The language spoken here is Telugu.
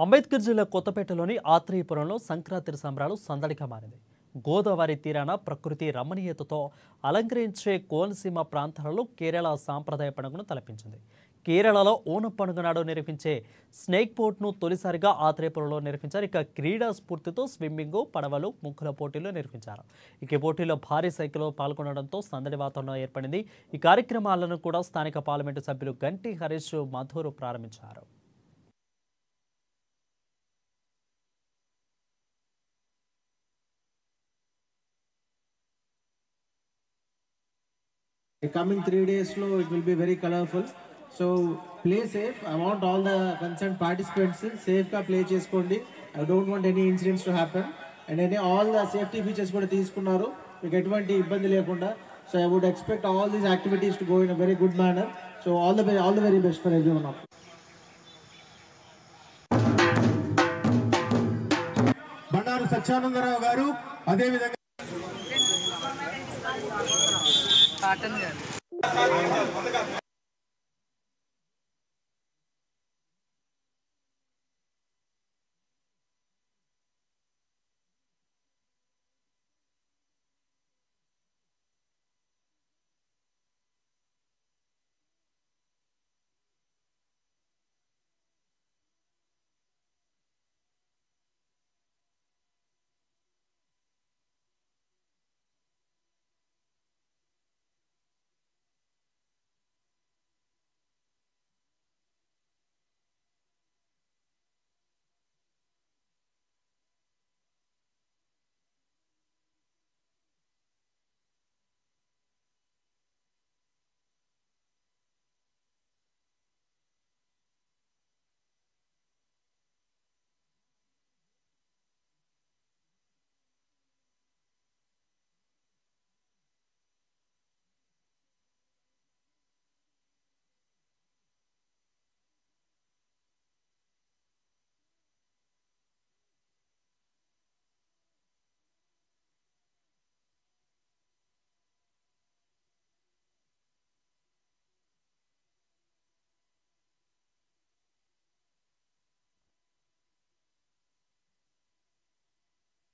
అంబేద్కర్ జిల్లా కొత్తపేటలోని ఆత్రేయపురంలో సంక్రాంతి సంబరాలు సందడిగా మారింది. గోదావరి తీరాన ప్రకృతి రమణీయతతో అలంకరించే కోనసీమ ప్రాంతాలలో కేరళ సాంప్రదాయ పండుగను తలపించింది. కేరళలో ఓనం పండుగ నాడు నిర్వహించే స్నేక్ బోట్ను తొలిసారిగా ఆత్రేయపురంలో నిర్వహించారు. ఇక క్రీడా స్ఫూర్తితో స్విమ్మింగ్, పడవలు, ముగ్గుల పోటీలు నిర్వహించారు. ఇక పోటీలో భారీ సంఖ్యలో పాల్గొనడంతో సందడి వాతావరణం ఏర్పడింది. ఈ కార్యక్రమాలను కూడా స్థానిక పార్లమెంటు సభ్యులు గంటి హరీష్ మధురు ప్రారంభించారు. The coming 3 days slow, it will be very colorful. So play safe. I want all the concerned participants safe ka play cheskondi. I don't want any incidents to happen. And all the safety features kuda teeskunnaru. You get one ibbandi lekunda. So I would expect all these activities to go in a very good manner. So all the very best for everyone of you. Bandaru Satyanandaravu garu ade vidhanga Cotton